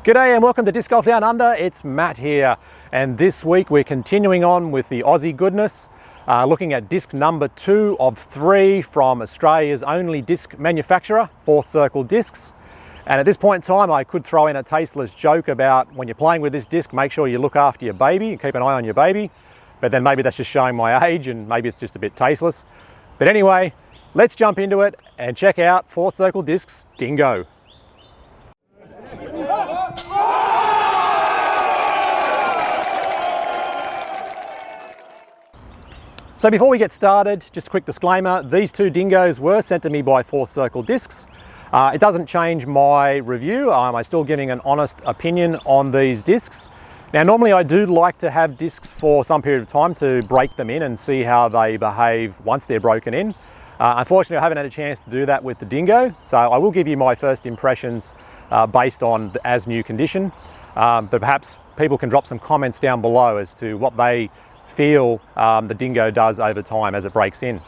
G'day and welcome to Disc Golf Down Under. It's Matt here, and this week we're continuing on with the Aussie goodness, looking at disc number 2 of 3 from Australia's only disc manufacturer, Fourth Circle Discs. And at this point in time I could throw in a tasteless joke about when you're playing with this disc, make sure you look after your baby and keep an eye on your baby, but then maybe that's just showing my age and maybe it's just a bit tasteless. But anyway, let's jump into it and check out Fourth Circle Discs Dingo. So before we get started, just a quick disclaimer, these two dingoes were sent to me by Fourth Circle Discs. It doesn't change my review, I'm still giving an honest opinion on these discs. Now normally I do like to have discs for some period of time to break them in and see how they behave once they're broken in. Unfortunately I haven't had a chance to do that with the Dingo, so I will give you my first impressions based on the as new condition, but perhaps people can drop some comments down below as to what they feel the Dingo does over time as it breaks in.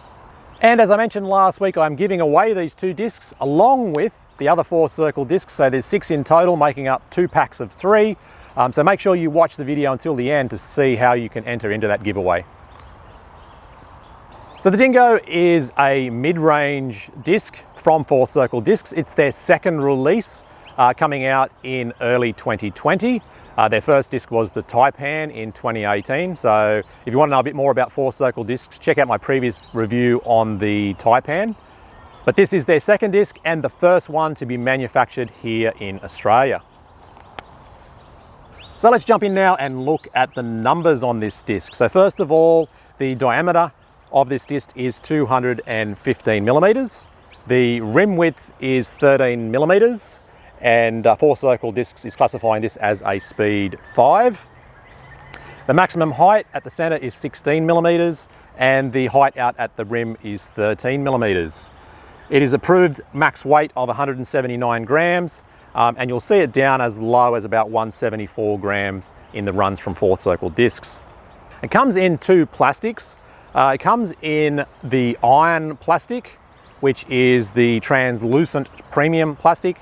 And as I mentioned last week, I'm giving away these two discs along with the other Fourth Circle discs, so there's 6 in total making up 2 packs of 3. So make sure you watch the video until the end to see how you can enter into that giveaway. So the Dingo is a mid-range disc from Fourth Circle Discs. It's their second release coming out in early 2020. Their first disc was the Taipan in 2018. So if you want to know a bit more about Fourth Circle Discs, check out my previous review on the Taipan. But this is their second disc and the first one to be manufactured here in Australia. So let's jump in now and look at the numbers on this disc. So first of all, the diameter of this disc is 215 millimeters. The rim width is 13 millimeters. And Fourth Circle Discs is classifying this as a speed 5. The maximum height at the center is 16 millimeters and the height out at the rim is 13 millimeters. It is approved max weight of 179 grams and you'll see it down as low as about 174 grams in the runs from Fourth Circle Discs. It comes in 2 plastics. It comes in the iron plastic, which is the translucent premium plastic,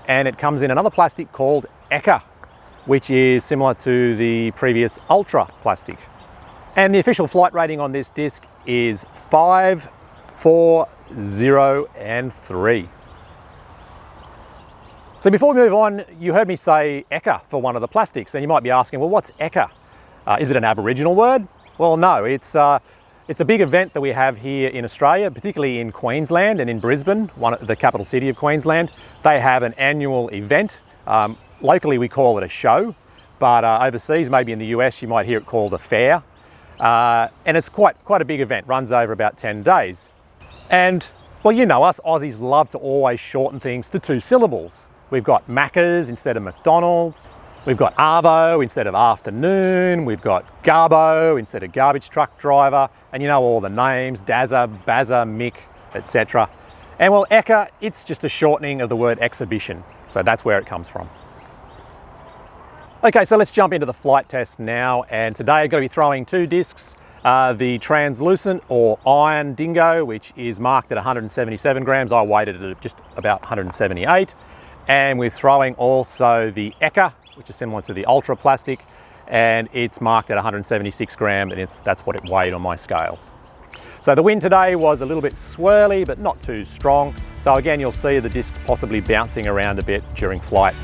and it comes in another plastic called Eka, which is similar to the previous Ultra plastic. And the official flight rating on this disc is 5, 4, 0 and 3. So before we move on, you heard me say Eka for one of the plastics, and you might be asking, well, what's Eka? Is it an Aboriginal word? Well, no, it's a big event that we have here in Australia, particularly in Queensland and in Brisbane, the capital city of Queensland. They have an annual event. Locally we call it a show, but overseas, maybe in the US, you might hear it called a fair. And it's quite a big event, runs over about 10 days. And well, you know us Aussies love to always shorten things to 2 syllables. We've got Macca's instead of McDonald's. We've got Arvo instead of afternoon, we've got Garbo instead of garbage truck driver, and you know all the names, Dazza, Bazza, Mick, etc. And well, Eka, it's just a shortening of the word exhibition, so that's where it comes from. Okay, so let's jump into the flight test now, and today I'm going to be throwing 2 discs, the translucent or iron Dingo, which is marked at 177 grams, I weighted it at just about 178. And we're throwing also the Eka, which is similar to the Ultra plastic, and it's marked at 176 grams, and that's what it weighed on my scales. So the wind today was a little bit swirly, but not too strong. So again, you'll see the disc possibly bouncing around a bit during flight.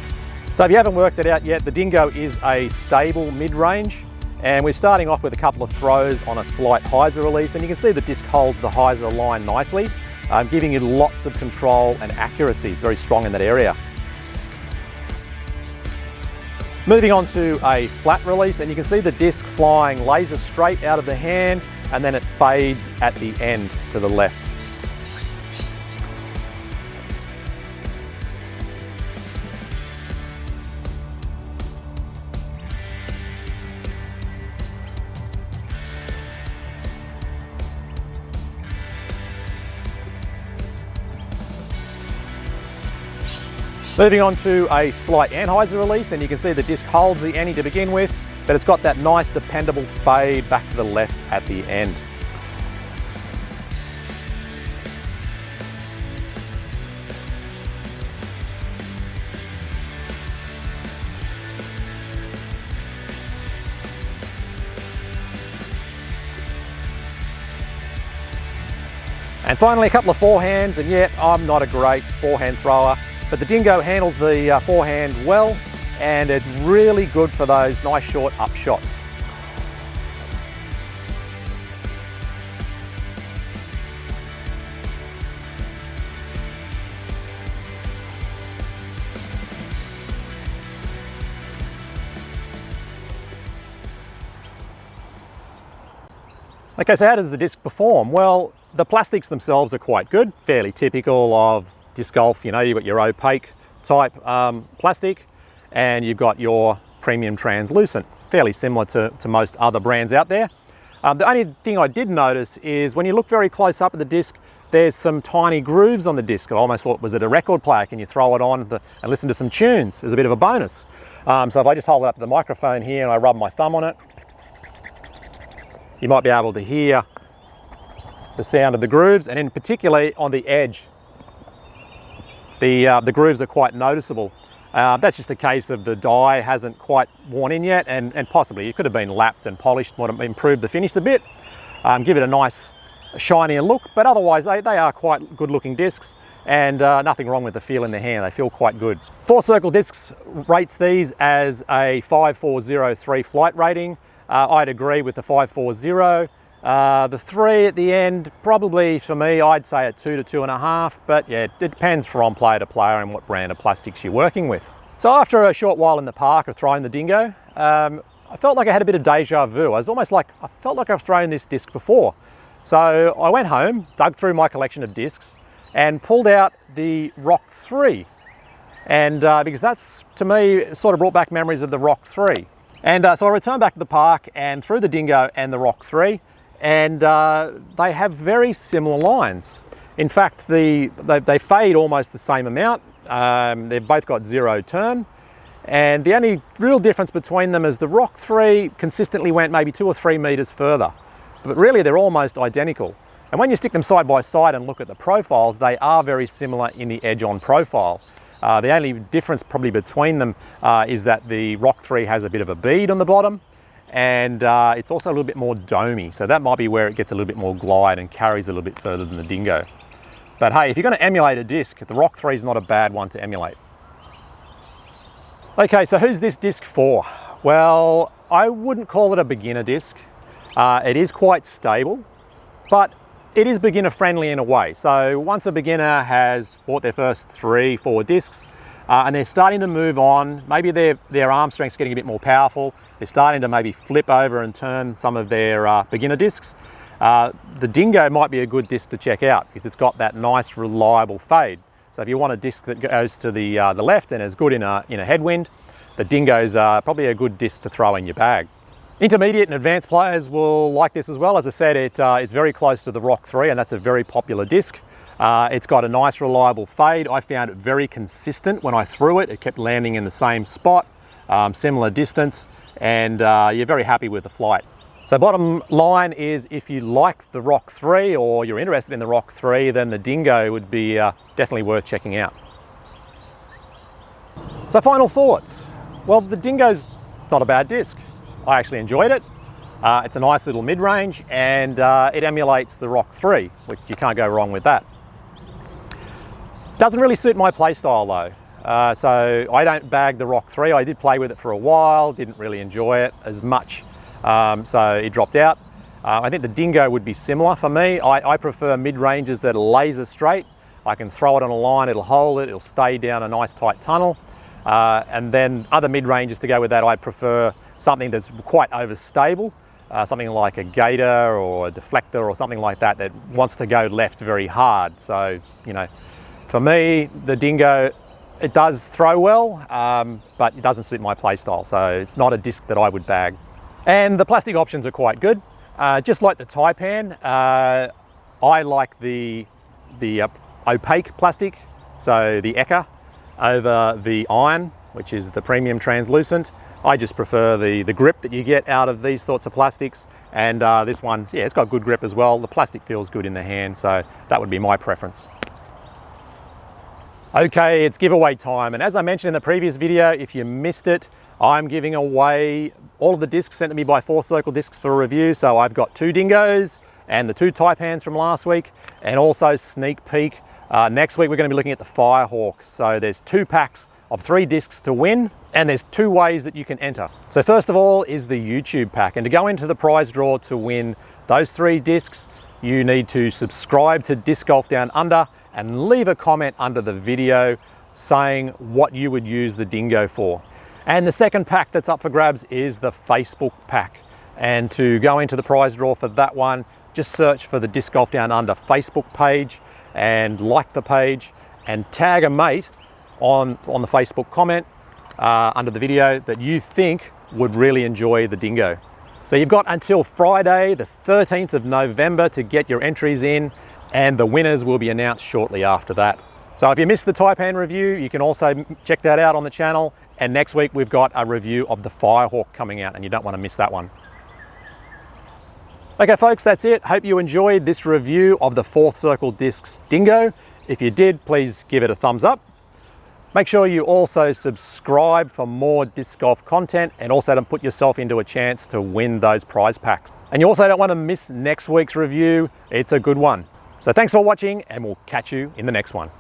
So if you haven't worked it out yet, the Dingo is a stable mid-range, and we're starting off with a couple of throws on a slight hyzer release, and you can see the disc holds the hyzer line nicely, giving you lots of control and accuracy. It's very strong in that area. Moving on to a flat release, and you can see the disc flying laser straight out of the hand, and then it fades at the end to the left. Moving on to a slight anhyzer release, and you can see the disc holds the Annie to begin with, but it's got that nice dependable fade back to the left at the end. And finally, a couple of forehands, and yet I'm not a great forehand thrower, but the Dingo handles the forehand well, and it's really good for those nice short up shots. Okay, so how does the disc perform? Well, the plastics themselves are quite good, fairly typical of disc golf. You know, you've got your opaque type plastic, and you've got your premium translucent, fairly similar to most other brands out there. The only thing I did notice is when you look very close up at the disc, there's some tiny grooves on the disc. I almost thought, was it a record player? Can you throw it on and listen to some tunes as a bit of a bonus? So if I just hold it up to the microphone here and I rub my thumb on it, you might be able to hear the sound of the grooves, and in particularly on the edge, the grooves are quite noticeable. That's just a case of the dye hasn't quite worn in yet, and possibly it could have been lapped and polished, would have improved the finish a bit, give it a nice shinier look, but otherwise they are quite good looking discs, and nothing wrong with the feel in the hand. They feel quite good. Four Circle Discs rates these as a 5403 flight rating. I'd agree with the 540. The 3 at the end, probably for me, I'd say a 2 to 2.5, but yeah, it depends from player to player and what brand of plastics you're working with. So after a short while in the park of throwing the Dingo, I felt like I had a bit of deja vu. I felt like I've thrown this disc before. So I went home, dug through my collection of discs, and pulled out the Rock 3. And because that's, to me, sort of brought back memories of the Rock 3. And so I returned back to the park and threw the Dingo and the Rock 3, and they have very similar lines. In fact, they fade almost the same amount. They've both got 0 turn, and the only real difference between them is the Rock 3 consistently went maybe 2 or 3 meters further, but really they're almost identical. And when you stick them side by side and look at the profiles, they are very similar in the edge-on profile. The only difference probably between them is that the Rock 3 has a bit of a bead on the bottom, and it's also a little bit more domey, so that might be where it gets a little bit more glide and carries a little bit further than the Dingo. But hey, if you're going to emulate a disc, the Rock 3 is not a bad one to emulate. Okay, so who's this disc for? Well, I wouldn't call it a beginner disc. It is quite stable, but it is beginner friendly in a way. So once a beginner has bought their first 3, 4 discs and they're starting to move on, maybe their arm strength's getting a bit more powerful, they're starting to maybe flip over and turn some of their beginner discs, the Dingo might be a good disc to check out because it's got that nice reliable fade. So if you want a disc that goes to the left and is good in a headwind, the Dingo's probably a good disc to throw in your bag. Intermediate and advanced players will like this as well. As I said, it's very close to the Rock 3, and that's a very popular disc. It's got a nice reliable fade. I found it very consistent when I threw it. It kept landing in the same spot, similar distance, and you're very happy with the flight. So bottom line is, if you like the Rock 3 or you're interested in the Rock 3, then the Dingo would be definitely worth checking out. So final thoughts. Well, the Dingo's not a bad disc. I actually enjoyed it. It's a nice little mid-range, and it emulates the Rock 3, which you can't go wrong with that. Doesn't really suit my play style though. So I don't bag the Rock 3. I did play with it for a while, didn't really enjoy it as much, so it dropped out. I think the Dingo would be similar for me. I prefer mid-ranges that are laser straight. I can throw it on a line, it'll hold it, it'll stay down a nice tight tunnel. And then other mid-ranges to go with that, I prefer something that's quite overstable, something like a gator or a deflector or something like that that wants to go left very hard. So, you know, for me, the Dingo, it does throw well, but it doesn't suit my play style, so it's not a disc that I would bag. And the plastic options are quite good. Just like the Taipan, I like the opaque plastic, so the Eka over the iron, which is the premium translucent. I just prefer the grip that you get out of these sorts of plastics, and this one's, yeah, it's got good grip as well. The plastic feels good in the hand, so that would be my preference. Okay, it's giveaway time, and as I mentioned in the previous video, if you missed it, I'm giving away all of the discs sent to me by Four Circle Discs for a review. So I've got 2 Dingos and the 2 Taipans from last week, and also sneak peek. Next week we're going to be looking at the Firehawk. So there's 2 packs of 3 discs to win, and there's 2 ways that you can enter. So first of all is the YouTube pack, and to go into the prize draw to win those 3 discs, you need to subscribe to Disc Golf Down Under and leave a comment under the video saying what you would use the dingo for. And the second pack that's up for grabs is the Facebook pack. And to go into the prize draw for that one, just search for the Disc Golf Down Under Facebook page and like the page and tag a mate on the Facebook comment under the video that you think would really enjoy the dingo. So you've got until Friday, the 13th of November to get your entries in, and the winners will be announced shortly after that. So if you missed the Taipan review, you can also check that out on the channel. And next week we've got a review of the Firehawk coming out, and you don't want to miss that one. Okay folks, that's it. Hope you enjoyed this review of the 4th Circle Discs Dingo. If you did, please give it a thumbs up. Make sure you also subscribe for more disc golf content, and also to put yourself into a chance to win those prize packs. And you also don't want to miss next week's review. It's a good one. So thanks for watching, and we'll catch you in the next one.